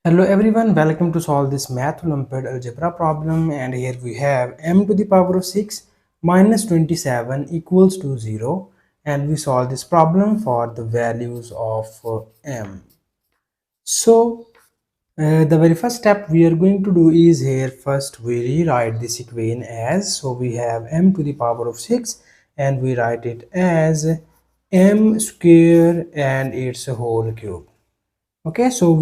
Hello everyone, welcome to solve this math Olympiad algebra problem, and here we have m to the power of 6 minus 27 equals to 0, and we solve this problem for the values of m. So the very first step we are going to do is here first we rewrite this equation as, so we have m to the power of 6 and we write it as m square and its whole cube. Okay, so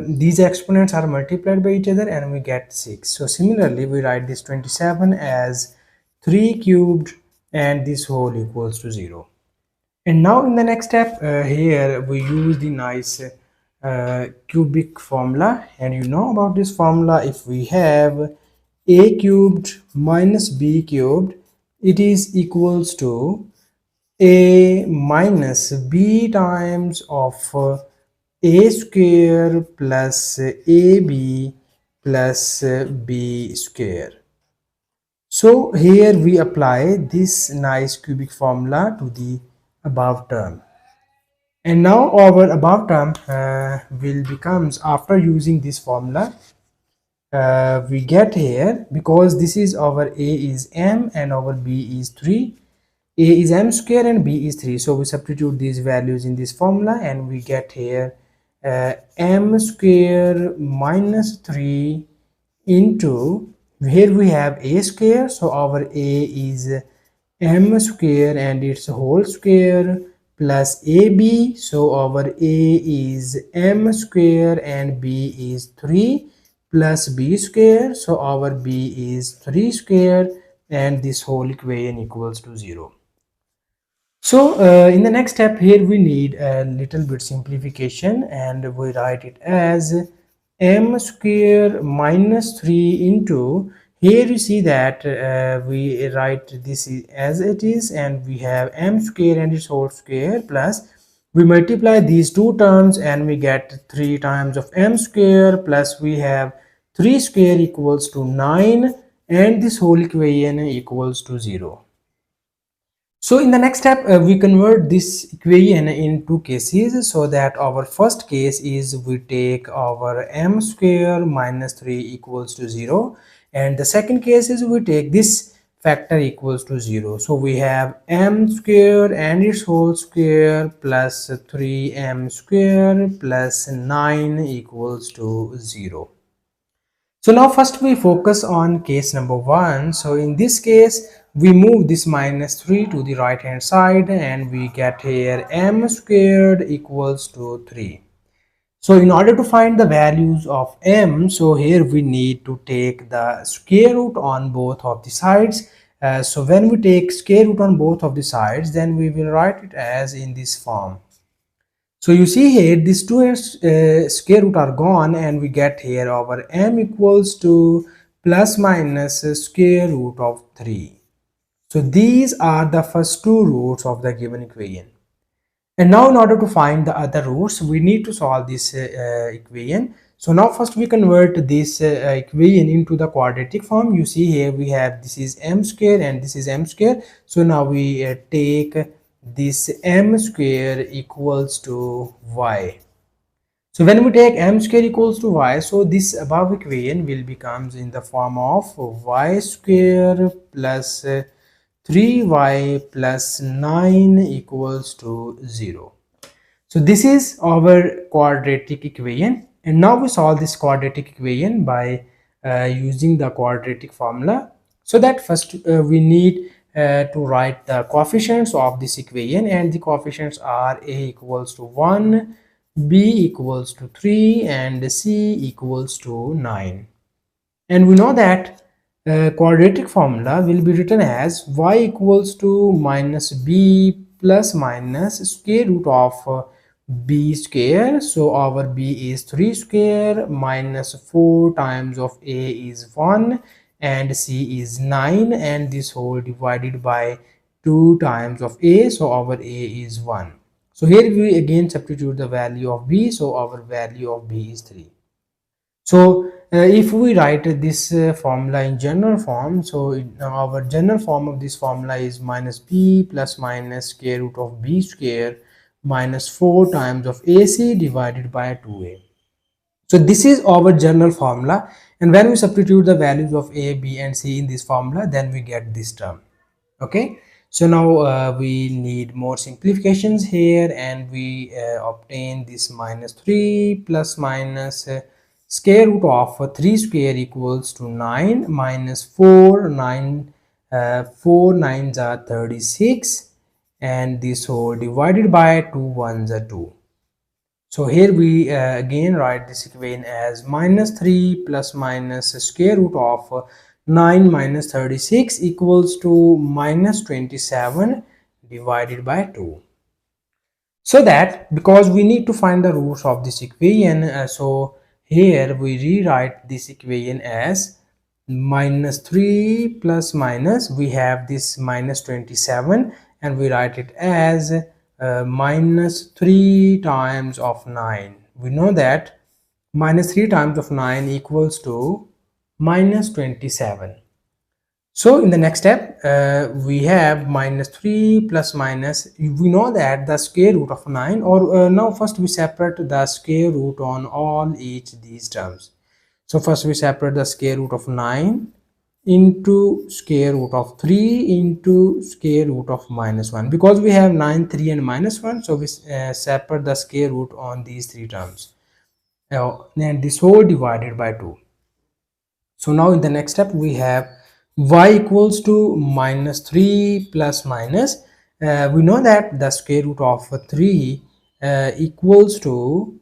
these exponents are multiplied by each other and we get 6. So similarly we write this 27 as 3 cubed and this whole equals to 0. And now in the next step, here we use the nice cubic formula, and you know about this formula. If we have a cubed minus b cubed, it is equals to a minus b times of a square plus ab plus b square. So here we apply this nice cubic formula to the above term, and now our above term will becomes, after using this formula, we get here, because this is our a is m and our b is 3, a is m square and b is 3, so we substitute these values in this formula and we get here m square minus 3 into, here we have a square, so our a is m square and its whole square, plus ab, so our a is m square and b is 3, plus b square, so our b is 3 square, and this whole equation equals to 0. So in the next step here we need a little bit simplification, and we write it as m square minus 3 into, here you see that we write this as it is, and we have m square and its whole square, plus we multiply these two terms and we get 3 times of m square, plus we have 3 square equals to 9, and this whole equation equals to 0. So in the next step, we convert this equation in two cases, so that our first case is we take our m square minus 3 equals to 0, and the second case is we take this factor equals to 0. So we have m square and its whole square plus 3m square plus 9 equals to 0. So now first we focus on case number 1. So in this case we move this minus 3 to the right hand side and we get here m squared equals to 3. So in order to find the values of m, so here we need to take the square root on both of the sides. So when we take square root on both of the sides, then we will write it as in this form. So you see here these two square root are gone, and we get here our m equals to plus minus square root of 3. So these are the first two roots of the given equation. And now in order to find the other roots, we need to solve this equation. So now first we convert this equation into the quadratic form. You see here we have, this is m square and this is m square. So now we take this m square equals to y. So when we take m square equals to y, so this above equation will becomes in the form of y square plus 3y plus 9 equals to 0. So this is our quadratic equation, and now we solve this quadratic equation by using the quadratic formula. So that first we need to write the coefficients of this equation, and the coefficients are a equals to 1, b equals to 3, and c equals to 9. And we know that quadratic formula will be written as y equals to minus b plus minus square root of b square. So our b is 3 square minus 4 times of a is 1 and c is 9, and this whole divided by 2 times of a, so our a is 1. So here we again substitute the value of b, so our value of b is 3. So if we write this formula in general form, so our general form of this formula is minus b plus minus square root of b square minus 4 times of ac divided by 2a. So this is our general formula, and when we substitute the values of a, b and c in this formula, then we get this term. Okay, so now we need more simplifications here, and we obtain this minus 3 plus minus square root of 3 square equals to 9 minus 4 9 4 nines are 36, and this whole divided by 2 ones are 2. So here we again write this equation as minus 3 plus minus square root of 9 minus 36 equals to minus 27 divided by 2. So that, because we need to find the roots of this equation, so here we rewrite this equation as minus 3 plus minus, we have this minus 27, and we write it as minus 3 times of 9. We know that minus 3 times of 9 equals to minus 27. So in the next step, we have minus 3 plus minus, we know that the square root of 9, or now first we separate the square root on all each these terms. So first we separate the square root of 9 into square root of 3 into square root of minus 1, because we have 9, 3 and minus 1, so we separate the square root on these three terms, and this whole divided by 2. So now in the next step we have y equals to minus 3 plus minus, we know that the square root of 3 equals to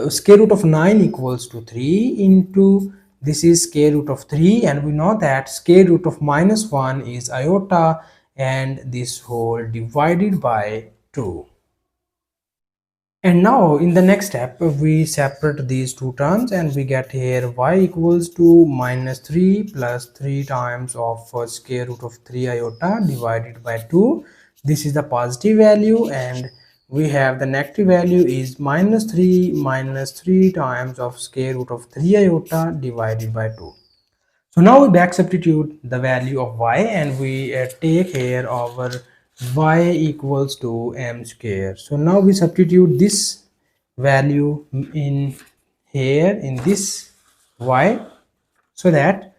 square root of 9 equals to 3 into this is square root of 3, and we know that square root of minus 1 is iota, and this whole divided by 2. And now in the next step we separate these two terms, and we get here y equals to minus 3 plus 3 times of square root of 3 iota divided by 2. This is the positive value, and we have the negative value is minus 3 times of square root of 3 iota divided by 2. So now we back substitute the value of y, and we take here our y equals to m square. So now we substitute this value in here in this y, so that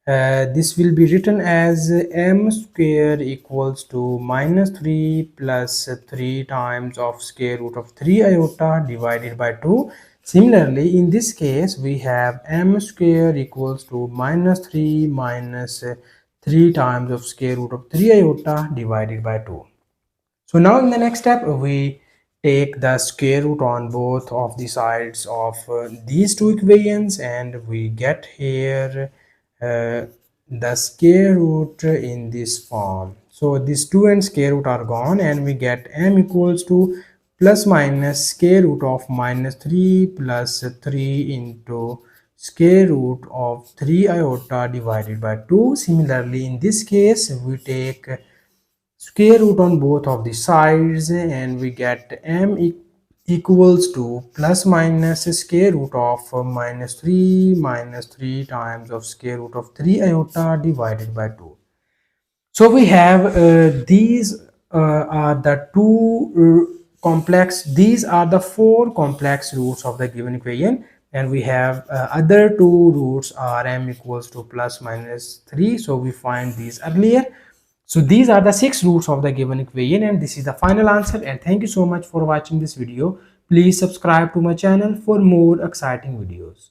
this will be written as m square equals to minus 3 plus 3 times of square root of 3 iota divided by 2. Similarly, in this case we have m square equals to minus 3 minus 3 times of square root of 3 iota divided by 2. So now in the next step we take the square root on both of the sides of these two equations, and we get here the square root in this form. So these 2 and square root are gone, and we get m equals to plus minus square root of minus 3 plus 3 into square root of 3 iota divided by 2. Similarly, in this case we take square root on both of the sides, and we get m equals to plus minus square root of minus 3 times of square root of 3 iota divided by 2. So we have these are the these are the four complex roots of the given equation, and we have other two roots are m equals to plus minus 3, so we find these earlier. So these are the 6 roots of the given equation, and this is the final answer. And thank you so much for watching this video. Please subscribe to my channel for more exciting videos.